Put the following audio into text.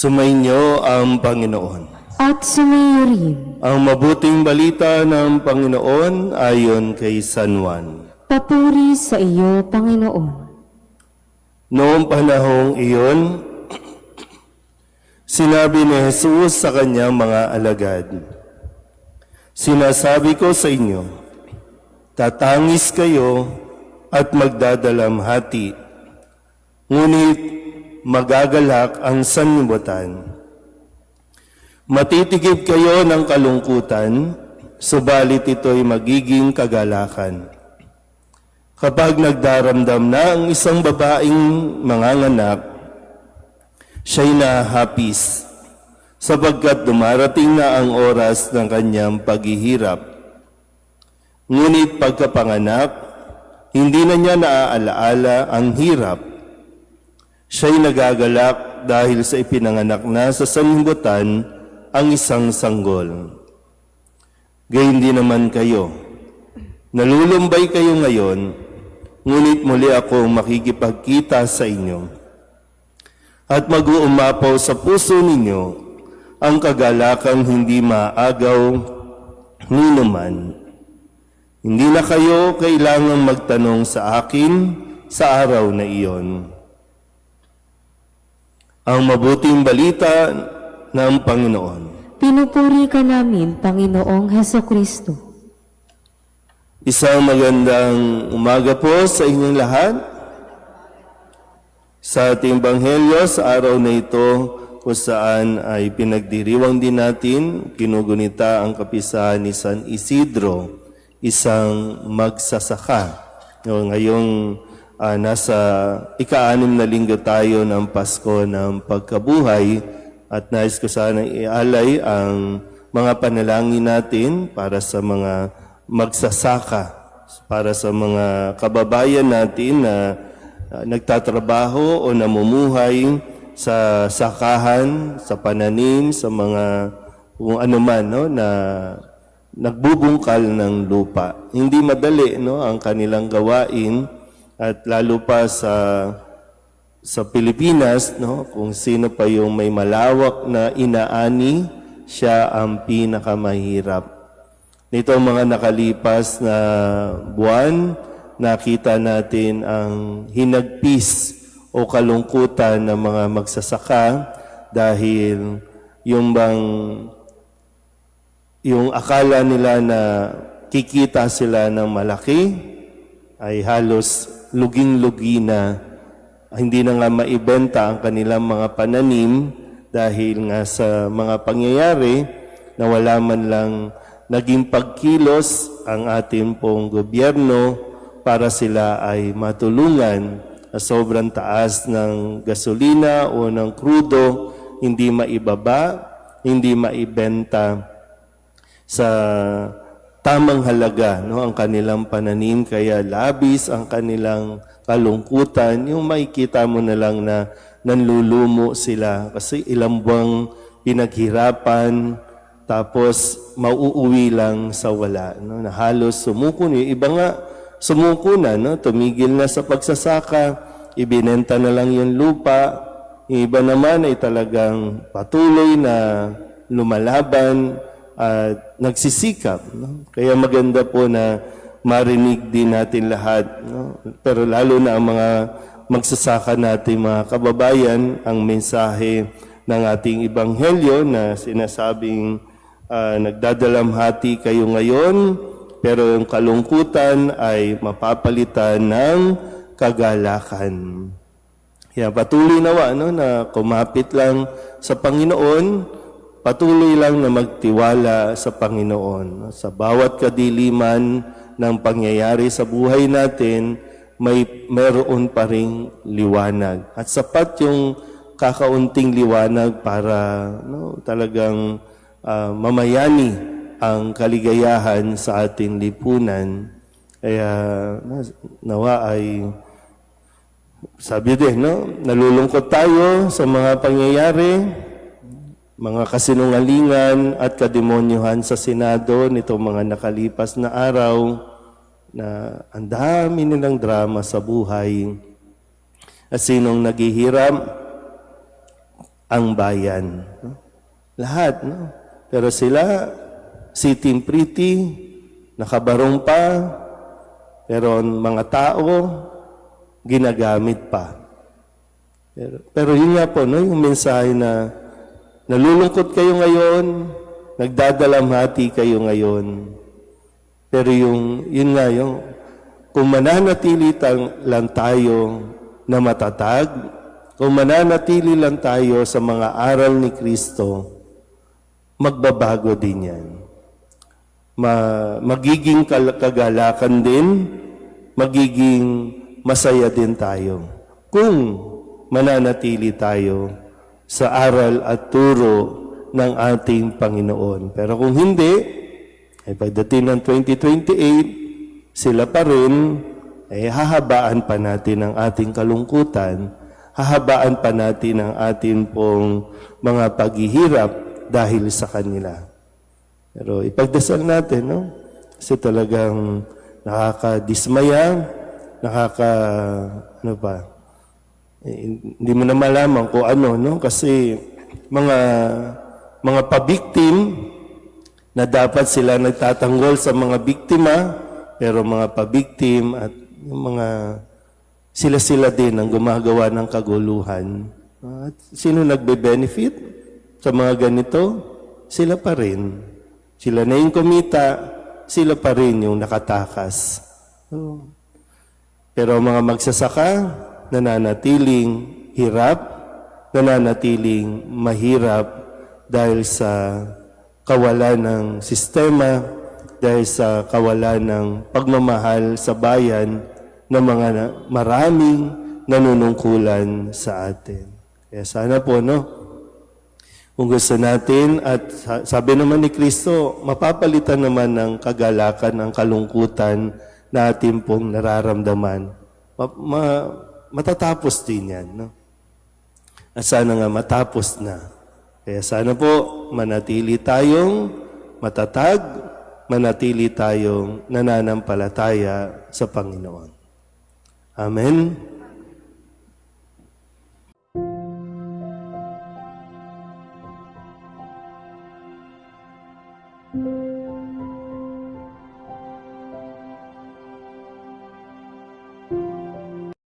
Sumainyo ang Panginoon. At sumayo rin. Ang mabuting balita ng Panginoon ayon kay San Juan. Papuri sa iyo, Panginoon. Noong panahong iyon, sinabi ni Jesus sa kanyang mga alagad, "Sinasabi ko sa inyo, tatangis kayo at magdadalamhati, ngunit magagalak ang sanlibutan. Matitigib kayo ng kalungkutan, subalit ito'y magiging kagalakan. Kapag nagdaramdam na ang isang babaeng manganganak, siya'y nahapis, sapagkat dumarating na ang oras ng kanyang paghihirap. Ngunit pagkapanganak, hindi na niya naaalaala ang hirap. Siya'y nagagalak dahil sa ipinanganak na sa sanlibutan ang isang sanggol. Gayon din naman kayo. Nalulumbay kayo ngayon, ngunit muli akong makikipagkita sa inyo. At mag-uumapaw sa puso ninyo ang kagalakang hindi maagaw ni naman. Hindi na kayo kailangang magtanong sa akin sa araw na iyon." Ang mabuting balita ng Panginoon. Pinupuri ka namin, Panginoong Hesukristo. Isang magandang umaga po sa inyong lahat. Sa ating Banghelyo sa araw na ito, kung saan ay pinagdiriwang din natin, kinugunita ang kapisahan ni San Isidro, isang magsasaka. Ngayong nasa ika-6 na linggo tayo ng Pasko ng Pagkabuhay at nais ko sana ialay ang mga panalangin natin para sa mga magsasaka, para sa mga kababayan natin na nagtatrabaho o namumuhay sa sakahan, sa pananim, sa mga kung ano man na nagbubungkal ng lupa. Hindi madali ang kanilang gawain. At lalo pa sa Pilipinas, kung sino pa yung may malawak na inaani, siya ang pinakamahirap. Nito mga nakalipas na buwan, nakita natin ang hinagpis o kalungkutan ng mga magsasaka dahil yung akala nila na kikita sila ng malaki ay halos luging-lugi na, hindi na nga maibenta ang kanilang mga pananim dahil nga sa mga pangyayari na wala man lang naging pagkilos ang ating pong gobyerno para sila ay matulungan na sobrang taas ng gasolina o ng krudo, hindi maibaba, hindi maibenta sa tamang halaga ang kanilang pananim, kaya labis ang kanilang kalungkutan. Yung makikita mo na lang na nanlulumo sila kasi ilang buwang pinaghirapan tapos mauuwi lang sa wala. Na halos sumuko na. Yung iba nga sumuko na, tumigil na sa pagsasaka, ibinenta na lang yung lupa. Yung iba naman ay talagang patuloy na lumalaban at nagsisikap. Kaya maganda po na marinig din natin lahat. Pero lalo na ang mga magsasaka natin, mga kababayan, ang mensahe ng ating Ebanghelyo na sinasabing nagdadalamhati kayo ngayon, pero yung kalungkutan ay mapapalitan ng kagalakan. Kaya patuloy nawa na kumapit lang sa Panginoon, patuloy lang na magtiwala sa Panginoon. Sa bawat kadiliman ng pangyayari sa buhay natin, mayroon pa ring liwanag. At sapat yung kakaunting liwanag para talagang mamayani ang kaligayahan sa ating lipunan. Kaya nawa ay sabi din, nalulungkot tayo sa mga pangyayari, mga kasinungalingan at kademonyohan sa Senado nitong mga nakalipas na araw na ang dami nilang drama sa buhay. At sinong naghihirap, ang bayan. No? Lahat, no? Pero sila, sitting pretty, nakabarong pa, pero ang mga tao, ginagamit pa. Pero yun nga po, no? Yung mensahe na nalulungkot kayo ngayon, nagdadalamhati kayo ngayon. Pero yun nga, kung mananatili lang tayo na matatag, kung mananatili lang tayo sa mga aral ni Kristo, magbabago din yan. Magiging kagalakan din, magiging masaya din tayo. Kung mananatili tayo sa aral at turo ng ating Panginoon. Pero kung hindi, ay pagdating ng 2028, sila pa rin, ay hahabaan pa natin ang ating kalungkutan, hahabaan pa natin ang ating pong mga paghihirap dahil sa kanila. Pero ipagdasal natin, no? Kasi talagang nakakadismaya, hindi mo na malaman kung ano, no? Kasi mga pabiktim na dapat sila nagtatanggol sa mga biktima, pero mga pabiktim at yung mga sila din ang gumagawa ng kaguluhan. At sino nagbe-benefit sa mga ganito? Sila pa rin. Sila na yung kumita, sila pa rin yung nakatakas. Pero mga magsasaka, nananatiling hirap, nananatiling mahirap dahil sa kawalan ng sistema, dahil sa kawalan ng pagmamahal sa bayan ng mga maraming nanunungkulan sa atin. Kaya sana po, no? Kung gusto natin, at sabi naman ni Kristo, mapapalitan naman ng kagalakan, ng kalungkutan na ating pong nararamdaman. Matatapos din yan, no? At sana nga matapos na. Kaya sana po, manatili tayong matatag, manatili tayong nananampalataya sa Panginoon. Amen.